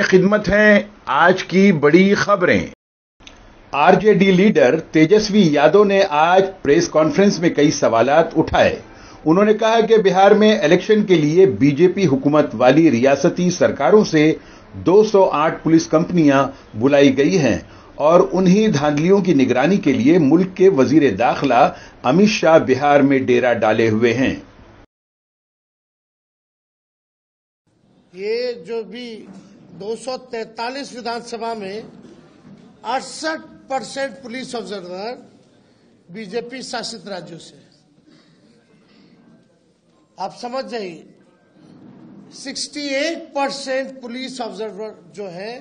खिदमत हैं आज की बड़ी खबरें। आरजेडी लीडर तेजस्वी यादव ने आज प्रेस कॉन्फ्रेंस में कई सवालात उठाए। उन्होंने कहा कि बिहार में इलेक्शन के लिए बीजेपी हुकूमत वाली रियासती सरकारों से 208 पुलिस कंपनियां बुलाई गई हैं और उन्हीं धांधलियों की निगरानी के लिए मुल्क के वजीर दाखिला अमित शाह बिहार में डेरा डाले हुए हैं। ये जो भी 243 विधानसभा में 68% पुलिस ऑब्जर्वर बीजेपी शासित राज्यों से, आप समझ जाइए 68% पुलिस ऑब्जर्वर जो है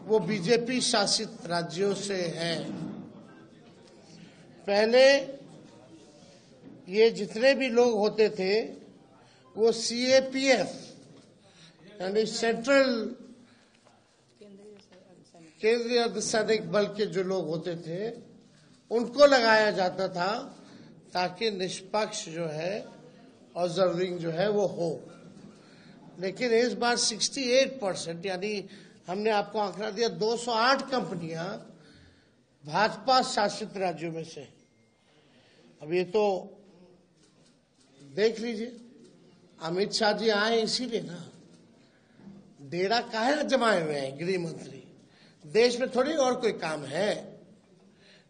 वो बीजेपी शासित राज्यों से हैं। पहले ये जितने भी लोग होते थे वो सीएपीएफ यानी सेंट्रल केंद्रीय अर्धसैनिक बल के जो लोग होते थे उनको लगाया जाता था ताकि निष्पक्ष जो है ऑब्जर्विंग जो है वो हो। लेकिन इस बार 68% यानी हमने आपको आंकड़ा दिया 208 कंपनियां भाजपा शासित राज्यों में से। अब ये तो देख लीजिए, अमित शाह जी आए इसीलिए ना, डेरा काहे जमाए हुए हैं गृह मंत्री। देश में थोड़ी और कोई काम है,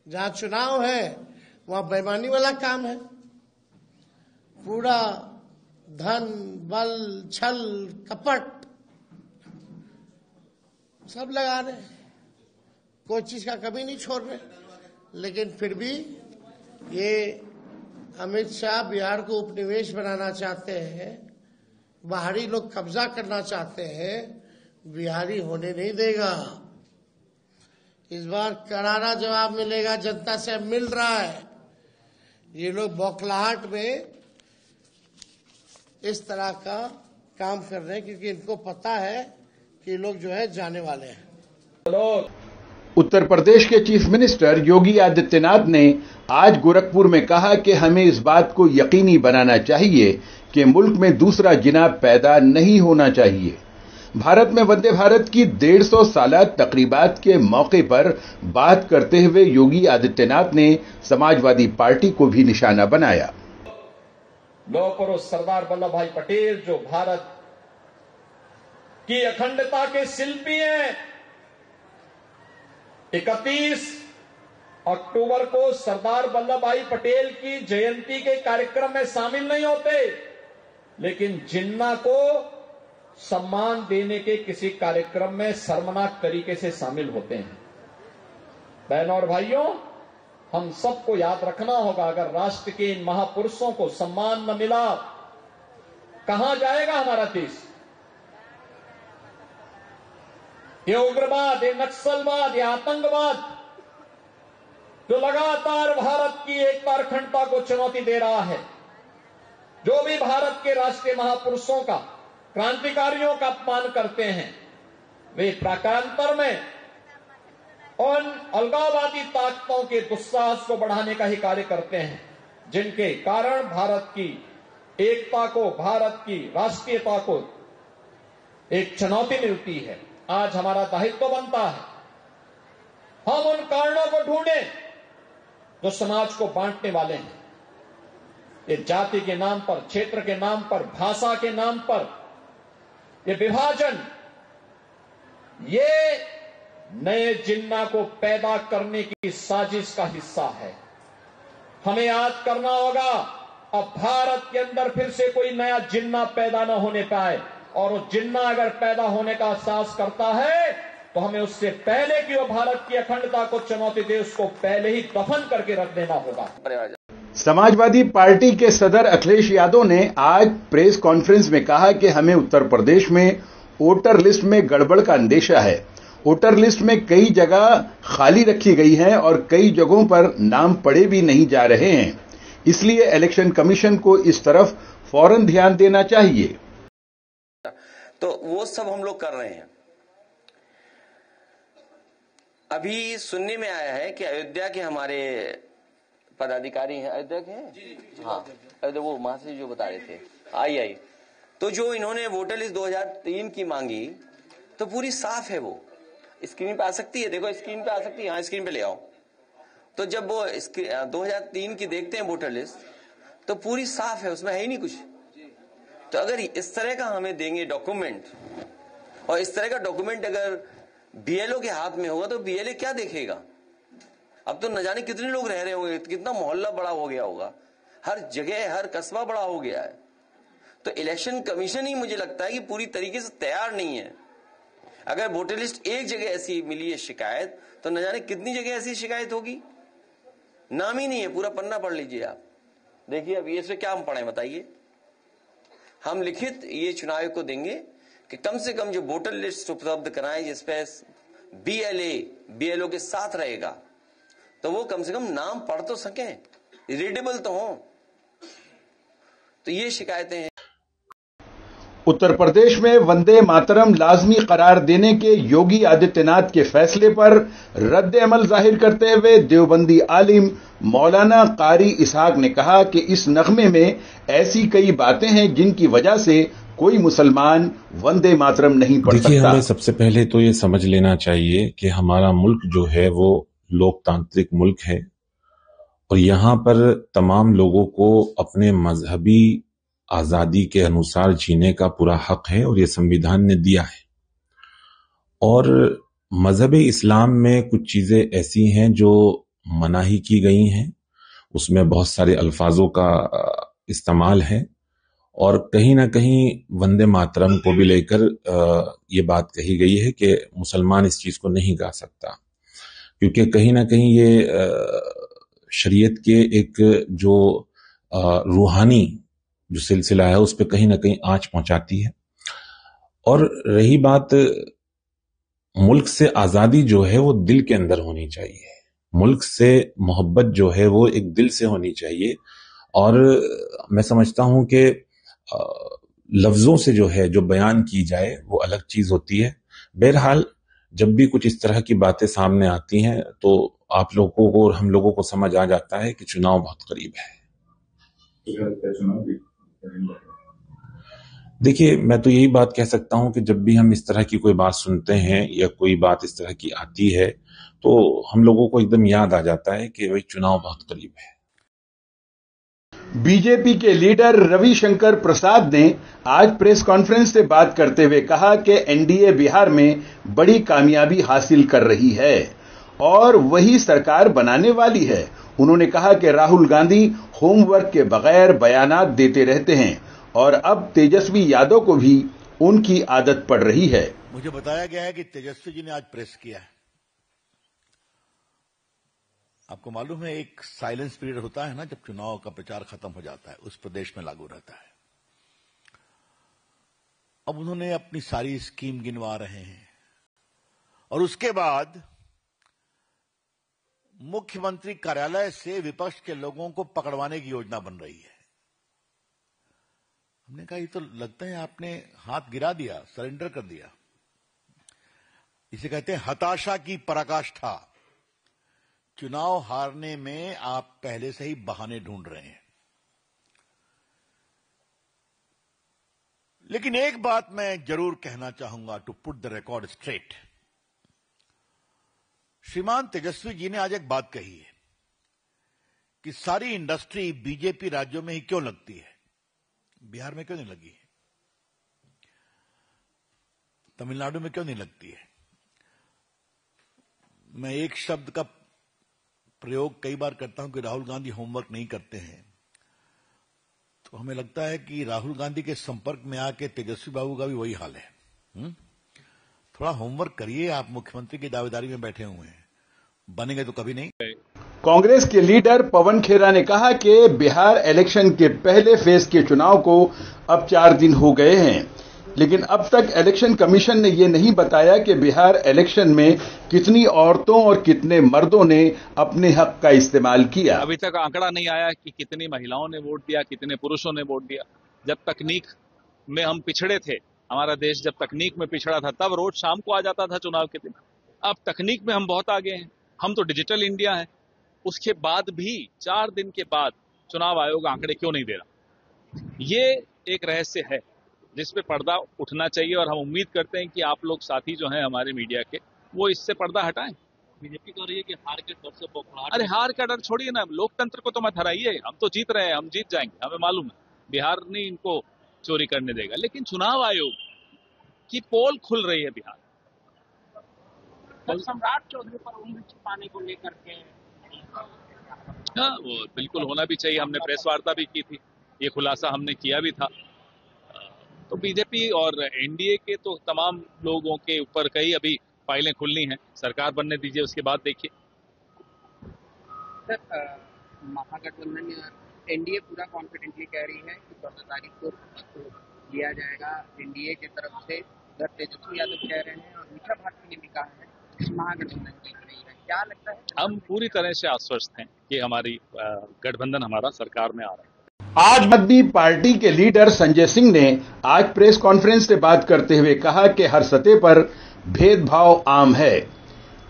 जहां चुनाव है वहां बेईमानी वाला काम है। पूरा धन बल छल कपट सब लगा रहे, कोई चीज का कमी नहीं छोड़ रहे। लेकिन फिर भी ये अमित शाह बिहार को उपनिवेश बनाना चाहते हैं, बाहरी लोग कब्जा करना चाहते हैं, बिहारी होने नहीं देगा। इस बार करारा जवाब मिलेगा, जनता से मिल रहा है। ये लोग बौखलाहट में इस तरह का काम कर रहे हैं क्योंकि इनको पता है कि ये लोग जो है जाने वाले हैं। उत्तर प्रदेश के चीफ मिनिस्टर योगी आदित्यनाथ ने आज गोरखपुर में कहा कि हमें इस बात को यकीनी बनाना चाहिए कि मुल्क में दूसरा जिना पैदा नहीं होना चाहिए। भारत में वंदे भारत की 150 साला तकरीबात के मौके पर बात करते हुए योगी आदित्यनाथ ने समाजवादी पार्टी को भी निशाना बनाया। लौह पुरुष सरदार वल्लभ भाई पटेल जो भारत की अखंडता के शिल्पी हैं, 31 अक्टूबर को सरदार वल्लभ भाई पटेल की जयंती के कार्यक्रम में शामिल नहीं होते, लेकिन जिन्ना को सम्मान देने के किसी कार्यक्रम में शर्मनाक तरीके से शामिल होते हैं। बहनों और भाइयों, हम सबको याद रखना होगा, अगर राष्ट्र के इन महापुरुषों को सम्मान न मिला, कहां जाएगा हमारा देश? ये उग्रवाद, ये नक्सलवाद, ये आतंकवाद जो लगातार भारत की एकता और अखंडता को चुनौती दे रहा है, जो भी भारत के राष्ट्रीय महापुरुषों का, क्रांतिकारियों का अपमान करते हैं, वे प्राकांतर में उन अलगाववादी ताकतों के दुस्साहस को बढ़ाने का ही कार्य करते हैं, जिनके कारण भारत की एकता को, भारत की राष्ट्रीयता को एक चुनौती मिलती है। आज हमारा दायित्व बनता है हम उन कारणों को ढूंढें जो समाज को बांटने वाले हैं। ये जाति के नाम पर, क्षेत्र के नाम पर, भाषा के नाम पर ये विभाजन, ये नए जिन्ना को पैदा करने की साजिश का हिस्सा है। हमें याद करना होगा, अब भारत के अंदर फिर से कोई नया जिन्ना पैदा न होने पाए, और वो जिन्ना अगर पैदा होने का साहस करता है तो हमें उससे पहले कि वो भारत की अखंडता को चुनौती दे, उसको पहले ही दफन करके रख देना होगा। समाजवादी पार्टी के सदर अखिलेश यादव ने आज प्रेस कॉन्फ्रेंस में कहा कि हमें उत्तर प्रदेश में वोटर लिस्ट में गड़बड़ का अंदेशा है। वोटर लिस्ट में कई जगह खाली रखी गई हैं और कई जगहों पर नाम पढ़े भी नहीं जा रहे हैं, इसलिए इलेक्शन कमीशन को इस तरफ फौरन ध्यान देना चाहिए। तो वो सब हम लोग कर रहे हैं। अभी सुनने में आया है कि अयोध्या के हमारे पदाधिकारी हैं, अयोध्या के हैं, हाँ अयोध्या, वो वहां से जो बता रहे थे आई तो जो इन्होंने वोटर लिस्ट 2003 की मांगी, तो पूरी साफ है, वो स्क्रीन पे आ सकती है, देखो स्क्रीन पे आ सकती है, हाँ स्क्रीन पे ले आओ। तो जब वो 2003 की देखते हैं वोटर लिस्ट तो पूरी साफ है, उसमें है ही नहीं कुछ। तो अगर इस तरह का हमें देंगे डॉक्यूमेंट, और इस तरह का डॉक्यूमेंट अगर बीएलओ के हाथ में होगा तो बीएलए क्या देखेगा? अब तो न जाने कितने लोग रह रहे होंगे, कितना मोहल्ला बड़ा हो गया होगा, हर जगह हर कस्बा बड़ा हो गया है। तो इलेक्शन कमीशन ही मुझे लगता है कि पूरी तरीके से तैयार नहीं है। अगर वोटर लिस्ट एक जगह ऐसी मिली है शिकायत, तो न जाने कितनी जगह ऐसी शिकायत होगी, नाम ही नहीं है। पूरा पन्ना पढ़ लीजिए आप, देखिए अब ये इसमें क्या हम पढ़ें बताइए। हम लिखित ये चुनाव आयोग को देंगे कि कम से कम जो वोटर लिस्ट उपलब्ध कराएं जिसपे बीएलओ के साथ रहेगा, तो वो कम से कम नाम पढ़ तो सकें, रीडेबल तो हो। तो ये शिकायतें हैं। उत्तर प्रदेश में वंदे मातरम लाजमी करार देने के योगी आदित्यनाथ के फैसले पर रद्द अमल जाहिर करते हुए देवबंदी आलिम मौलाना कारी इसहाक ने कहा कि इस नगमे में ऐसी कई बातें हैं जिनकी वजह से कोई मुसलमान वंदे मातरम नहीं पढ़ सकता। देखिए, हमें सबसे पहले तो ये समझ लेना चाहिए कि हमारा मुल्क जो है वो लोकतांत्रिक मुल्क है और यहाँ पर तमाम लोगों को अपने मजहबी आजादी के अनुसार जीने का पूरा हक है और ये संविधान ने दिया है। और मजहब इस्लाम में कुछ चीजें ऐसी हैं जो मनाही की गई हैं, उसमें बहुत सारे अल्फाजों का इस्तेमाल है और कहीं ना कहीं वंदे मातरम को भी लेकर ये बात कही गई है कि मुसलमान इस चीज को नहीं गा सकता, क्योंकि कहीं ना कहीं ये शरीयत के एक जो रूहानी जो सिलसिला है उस पर कहीं ना कहीं आंच पहुंचाती है। और रही बात मुल्क से आजादी जो है वो दिल के अंदर होनी चाहिए, मुल्क से मोहब्बत जो है वो एक दिल से होनी चाहिए। और मैं समझता हूं कि लफ्जों से जो है जो बयान की जाए वो अलग चीज होती है। बहरहाल जब भी कुछ इस तरह की बातें सामने आती हैं तो आप लोगों को और हम लोगों को समझ आ जाता है कि चुनाव बहुत करीब है। देखिए, मैं तो यही बात कह सकता हूं कि जब भी हम इस तरह की कोई बात सुनते हैं या कोई बात इस तरह की आती है तो हम लोगों को एकदम याद आ जाता है कि भाई चुनाव बहुत करीब है। बीजेपी के लीडर रविशंकर प्रसाद ने आज प्रेस कॉन्फ्रेंस से बात करते हुए कहा कि एनडीए बिहार में बड़ी कामयाबी हासिल कर रही है और वही सरकार बनाने वाली है। उन्होंने कहा कि राहुल गांधी होमवर्क के बगैर बयानात देते रहते हैं और अब तेजस्वी यादव को भी उनकी आदत पड़ रही है। मुझे बताया गया है कि तेजस्वी जी ने आज प्रेस किया है। आपको मालूम है एक साइलेंस पीरियड होता है ना, जब चुनाव का प्रचार खत्म हो जाता है, उस प्रदेश में लागू रहता है। अब उन्होंने अपनी सारी स्कीम गिनवा रहे हैं और उसके बाद मुख्यमंत्री कार्यालय से विपक्ष के लोगों को पकड़वाने की योजना बन रही है। हमने कहा ये तो लगता है आपने हाथ गिरा दिया, सरेंडर कर दिया। इसे कहते हैं हताशा की पराकाष्ठा। चुनाव हारने में आप पहले से ही बहाने ढूंढ रहे हैं। लेकिन एक बात मैं जरूर कहना चाहूंगा, to put the record straight. श्रीमान तेजस्वी जी ने आज एक बात कही है कि सारी इंडस्ट्री बीजेपी राज्यों में ही क्यों लगती है, बिहार में क्यों नहीं लगी है, तमिलनाडु में क्यों नहीं लगती है। मैं एक शब्द का प्रयोग कई बार करता हूं कि राहुल गांधी होमवर्क नहीं करते हैं, तो हमें लगता है कि राहुल गांधी के संपर्क में आके तेजस्वी बाबू का भी वही हाल है। थोड़ा होमवर्क करिए, आप मुख्यमंत्री की दावेदारी में बैठे हुए हैं, बनेंगे तो कभी नहीं। कांग्रेस के लीडर पवन खेरा ने कहा कि बिहार इलेक्शन के पहले फेज के चुनाव को अब 4 दिन हो गए हैं, लेकिन अब तक इलेक्शन कमीशन ने यह नहीं बताया कि बिहार इलेक्शन में कितनी औरतों और कितने मर्दों ने अपने हक का इस्तेमाल किया। अभी तक आंकड़ा नहीं आया कि कितनी महिलाओं ने वोट दिया, कितने पुरुषों ने वोट दिया। जब तकनीक में हम पिछड़े थे, हमारा देश जब तकनीक में पिछड़ा था, तब रोज शाम को आ जाता था चुनाव के दिन। अब तकनीक में हम बहुत आगे हैं, हम तो डिजिटल इंडिया है। उसके बाद भी 4 दिन के बाद चुनाव आयोग आंकड़े क्यों नहीं दे रहा, ये एक रहस्य है। जिस पे पर्दा उठना चाहिए, और हम उम्मीद करते हैं कि आप लोग साथी जो हैं हमारे मीडिया के, वो इससे पर्दा हटाएं। बीजेपी कह रही है कि हार के डर से बौखलाहट। अरे हार का डर छोड़िए ना, लोकतंत्र को तो मत हराइए। हम तो जीत रहे हैं, हम जीत जाएंगे, हमें मालूम है बिहार नहीं इनको चोरी करने देगा। लेकिन चुनाव आयोग की पोल खुल रही है बिहार। सम्राट चौधरी पर उंगली छिपाने को लेकर के, हाँ, वो बिल्कुल होना भी चाहिए। हमने प्रेस वार्ता भी की थी, ये खुलासा हमने किया भी था। तो बीजेपी और एनडीए के तो तमाम लोगों के ऊपर कई अभी फाइलें खुलनी हैं, सरकार बनने दीजिए, उसके बाद देखिए। सर, महागठबंधन एनडीए पूरा कॉन्फिडेंटली कह रही है कि 14 तारीख को लिया जाएगा एनडीए की तरफ से। उधर तेजस्वी यादव कह रहे हैं और मीठा भारती ने भी कहा है महागठबंधन जीत रही है। क्या लगता है? हम पूरी तरह से आश्वस्त हैं कि हमारी गठबंधन हमारा सरकार में आ रहा है। आज आदमी पार्टी के लीडर संजय सिंह ने आज प्रेस कॉन्फ्रेंस से बात करते हुए कहा कि हर सतह पर भेदभाव आम है,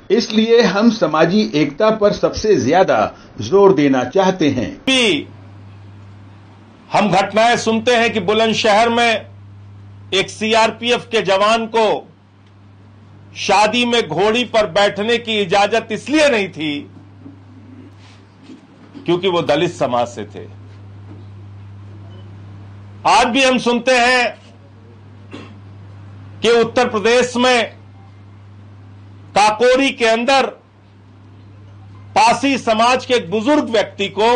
इसलिए हम समाजी एकता पर सबसे ज्यादा जोर देना चाहते हैं। हम घटनाएं सुनते हैं कि बुलंदशहर में एक सीआरपीएफ के जवान को शादी में घोड़ी पर बैठने की इजाजत इसलिए नहीं थी क्योंकि वो दलित समाज से थे। आज भी हम सुनते हैं कि उत्तर प्रदेश में काकोरी के अंदर पासी समाज के एक बुजुर्ग व्यक्ति को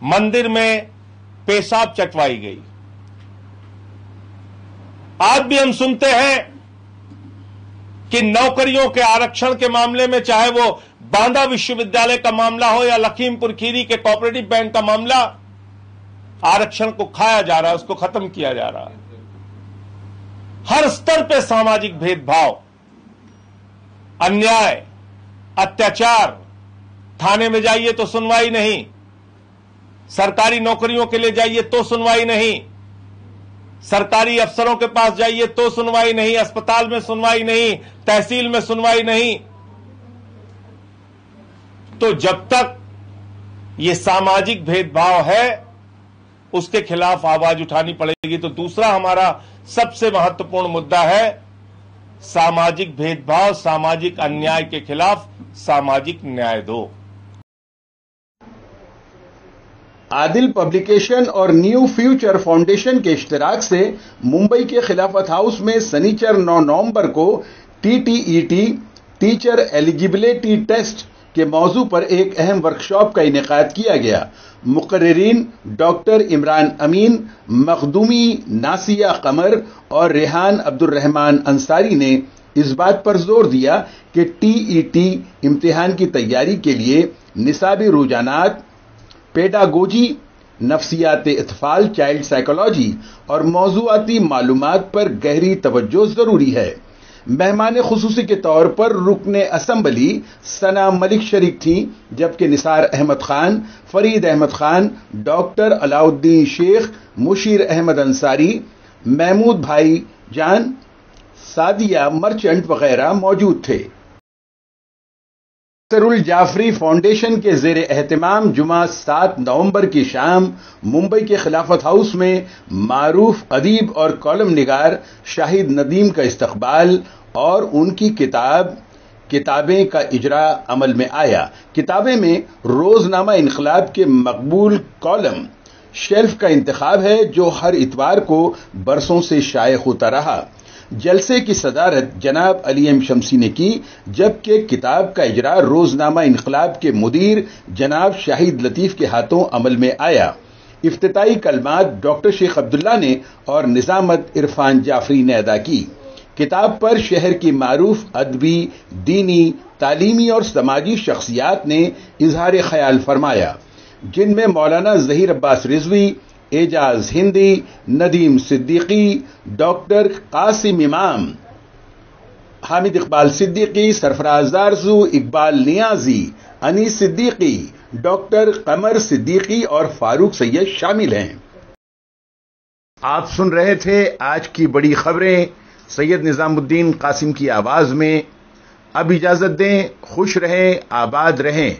मंदिर में पेशाब चटवाई गई। आज भी हम सुनते हैं कि नौकरियों के आरक्षण के मामले में, चाहे वो बांदा विश्वविद्यालय का मामला हो या लखीमपुर खीरी के कोऑपरेटिव बैंक का मामला, आरक्षण को खाया जा रहा है, उसको खत्म किया जा रहा है। हर स्तर पे सामाजिक भेदभाव, अन्याय, अत्याचार। थाने में जाइए तो सुनवाई नहीं, सरकारी नौकरियों के लिए जाइए तो सुनवाई नहीं, सरकारी अफसरों के पास जाइए तो सुनवाई नहीं, अस्पताल में सुनवाई नहीं, तहसील में सुनवाई नहीं। तो जब तक ये सामाजिक भेदभाव है, उसके खिलाफ आवाज उठानी पड़ेगी। तो दूसरा हमारा सबसे महत्वपूर्ण मुद्दा है सामाजिक भेदभाव, सामाजिक अन्याय के खिलाफ सामाजिक न्याय दो। आदिल पब्लिकेशन और न्यू फ्यूचर फाउंडेशन के इश्तिराक से मुंबई के खिलाफत हाउस में शनिचर 9 नवंबर को टीटीईटी टीचर एलिजिबिलिटी टेस्ट के मौजू पर एक अहम वर्कशॉप का इनेकाद किया गया। मुकर्रिरीन डॉक्टर इमरान अमीन, मखदूमी नासिया कमर और रेहान अब्दुर्रहमान अंसारी ने इस बात पर जोर दिया कि टीईटी इम्तिहान की तैयारी के लिए निसाबी रुझानात, पेडागोजी, नफ्सियात इत्फाल, चाइल्ड साइकोलॉजी और मौजूआती मालूमात पर गहरी तवज्जो जरूरी है। मेहमान खुसूसी के तौर पर रुकने असम्बली सना मलिक शरीक थी, जबकि निसार अहमद खान, फरीद अहमद खान, डॉक्टर अलाउद्दीन शेख, मुशीर अहमद अंसारी, महमूद भाई जान, सादिया मर्चेंट वगैरह मौजूद थे। सरुल जाफरी फाउंडेशन के जेर एहतमाम जुमा 7 नवंबर की शाम मुंबई के खिलाफत हाउस में मारूफ अदीब और कॉलम निगार शाहिद नदीम का इस्तकबाल और उनकी किताबें का इजरा अमल में आया। किताबें में रोजनामा इनकलाब के मकबूल कॉलम शेल्फ का इंतखाब है, जो हर इतवार को बरसों से शाये होता रहा। जलसे की सदारत जनाब अली एम शमसी ने की, जबकि किताब का इजरा रोजनामा इनकलाब के मुदीर जनाब शाहिद लतीफ के हाथों अमल में आया। इफ्तिताई कलमात डॉक्टर शेख अब्दुल्ला ने और निजामत इरफान जाफरी ने अदा की। किताब पर शहर की मारूफ अदबी, दीनी, तालीमी और समाजी शख्सियात ने इजहार ख्याल फरमाया, जिनमें मौलाना जहीर अब्बास रिजवी, एजाज हिंदी, नदीम सिद्दीकी, डॉक्टर कासिम इमाम, हामिद इकबाल सिद्दीकी, सरफराज आरजू, इकबाल नियाजी, अनीस सिद्दीकी, डॉक्टर कमर सिद्दीकी और फारूक सैयद शामिल हैं। आप सुन रहे थे आज की बड़ी खबरें सैयद निजामुद्दीन कासिम की आवाज में। अब इजाजत दें, खुश रहें, आबाद रहें।